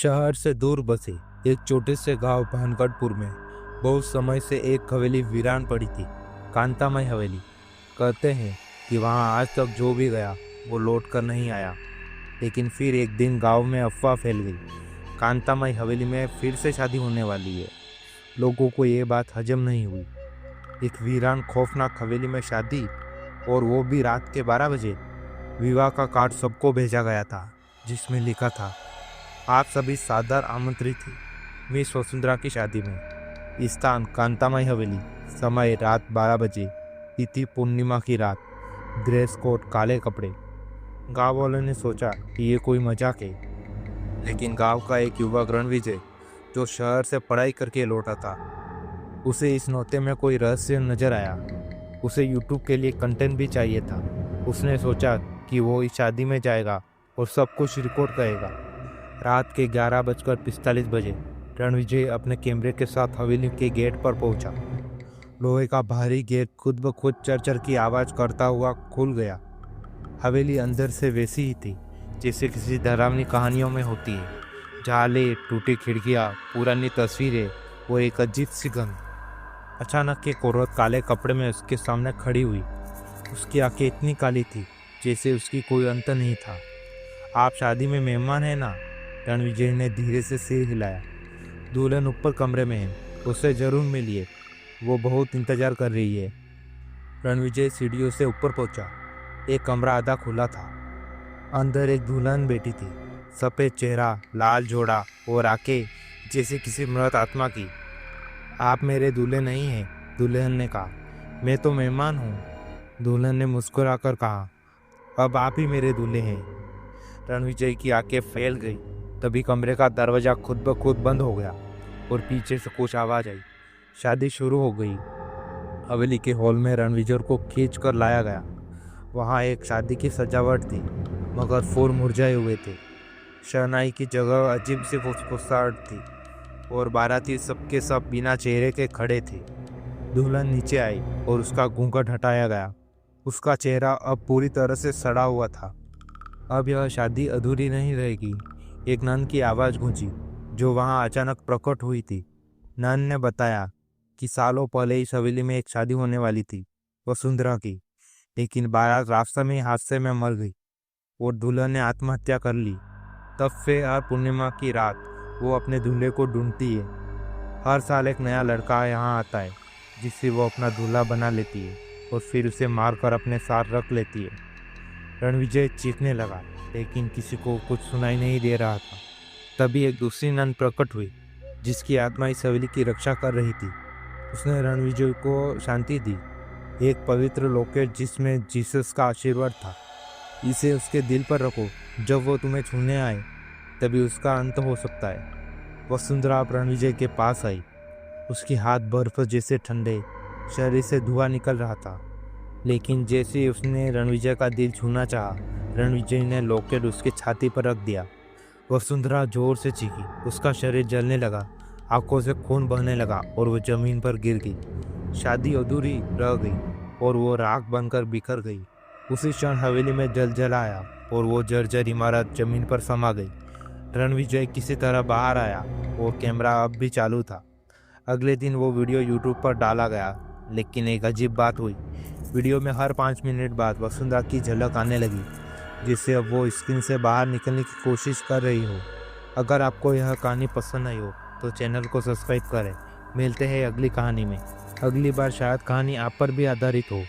शहर से दूर बसे एक छोटे से गांव भानगढ़पुर में बहुत समय से एक हवेली वीरान पड़ी थी, कांतामय हवेली। कहते हैं कि वहां आज तक जो भी गया वो लौट कर नहीं आया। लेकिन फिर एक दिन गांव में अफवाह फैल गई, कांतामय हवेली में फिर से शादी होने वाली है। लोगों को ये बात हजम नहीं हुई। एक वीरान खौफनाक हवेली में शादी, और वो भी रात के 12 बजे। विवाह का कार्ड सबको भेजा गया था, जिसमें लिखा था, आप सभी सादर आमंत्रित थे मिस वसुंधरा की शादी में। स्थान कांतामय हवेली, समय रात 12 बजे, तिथि पूर्णिमा की रात, ड्रेस कोड काले कपड़े। गांव वालों ने सोचा कि ये कोई मजाक है, लेकिन गांव का एक युवक रणविजय, जो शहर से पढ़ाई करके लौटा था, उसे इस नौते में कोई रहस्य नजर आया। उसे यूट्यूब के लिए कंटेंट भी चाहिए था। उसने सोचा कि वो इस शादी में जाएगा और सब कुछ रिकॉर्ड करेगा। रात के 11:45 बजे रणविजय अपने कैमरे के साथ हवेली के गेट पर पहुंचा। लोहे का भारी गेट खुद ब खुद चरचर की आवाज करता हुआ खुल गया। हवेली अंदर से वैसी ही थी जैसे किसी डरावनी कहानियों में होती है। जाले, टूटी खिड़कियां, पुरानी तस्वीरें, वो एक अजीब सी गंध। अचानक एक औरत काले कपड़े में उसके सामने खड़ी हुई। उसकी आंखें इतनी काली थी जैसे उसकी कोई अंत नहीं था। आप शादी में मेहमान हैं ना? रणविजय ने धीरे से सिर हिलाया। दुल्हन ऊपर कमरे में है, उससे जरूर मिलिए, वो बहुत इंतजार कर रही है। रणविजय सीढ़ियों से ऊपर पहुंचा। एक कमरा आधा खुला था। अंदर एक दुल्हन बैठी थी, सफ़ेद चेहरा, लाल जोड़ा और आंखें जैसे किसी मृत आत्मा की। आप मेरे दूल्हे नहीं हैं, दुल्हन ने कहा। मैं तो मेहमान हूँ, दुल्हन ने मुस्कुराकर कहा। अब आप ही मेरे दूल्हे हैं। रणविजय की आंखें फैल गई। तभी कमरे का दरवाजा खुद ब खुद बंद हो गया और पीछे से कुछ आवाज आई। शादी शुरू हो गई। हवेली के हॉल में रणविजय को खींच कर लाया गया। वहाँ एक शादी की सजावट थी, मगर फूल मुरझाए हुए थे। शहनाई की जगह अजीब सी फुसफुसाहट थी और बाराती सबके सब बिना चेहरे के खड़े थे। दुल्हन नीचे आई और उसका घूंघट हटाया गया। उसका चेहरा अब पूरी तरह से सड़ा हुआ था। अब यह शादी अधूरी नहीं रहेगी। एक नन की आवाज़ गूंजी, जो वहां अचानक प्रकट हुई थी। नन ने बताया कि सालों पहले इस हवेली में एक शादी होने वाली थी, वसुंधरा की। लेकिन बारात रास्ते में हादसे में मर गई और दुल्हन ने आत्महत्या कर ली। तब से हर पूर्णिमा की रात वो अपने दूल्हे को ढूंढती है। हर साल एक नया लड़का यहाँ आता है, जिसे वो अपना दूल्हा बना लेती है और फिर उसे मारकर अपने साथ रख लेती है। रणविजय चीखने लगा, लेकिन किसी को कुछ सुनाई नहीं दे रहा था। तभी एक दूसरी नन प्रकट हुई, जिसकी आत्मा इस हवेली की रक्षा कर रही थी। उसने रणविजय को शांति दी, एक पवित्र लॉकेट जिसमें जीसस का आशीर्वाद था। इसे उसके दिल पर रखो, जब वो तुम्हें छूने आए तभी उसका अंत हो सकता है। वसुंधरा रणविजय के पास आई। उसके हाथ बर्फ जैसे ठंडे, शरीर से धुआं निकल रहा था। लेकिन जैसे ही उसने रणविजय का दिल छूना चाहा, रणविजय ने लॉकेट उसके छाती पर रख दिया। वसुंधरा जोर से चीखी, उसका शरीर जलने लगा, आंखों से खून बहने लगा और वो जमीन पर गिर गई। शादी अधूरी रह गई और वो राख बनकर बिखर गई। उसी क्षण हवेली में जल आया और वो जर्जर इमारत जमीन पर समा गई। रणविजय किसी तरह बाहर आया और कैमरा अब भी चालू था। अगले दिन वो वीडियो यूट्यूब पर डाला गया, लेकिन एक अजीब बात हुई। वीडियो में हर 5 मिनट बाद वसुंधरा की झलक आने लगी, जिससे अब वो स्क्रीन से बाहर निकलने की कोशिश कर रही हो। अगर आपको यह कहानी पसंद आई हो तो चैनल को सब्सक्राइब करें। मिलते हैं अगली कहानी में। अगली बार शायद कहानी आप पर भी आधारित हो।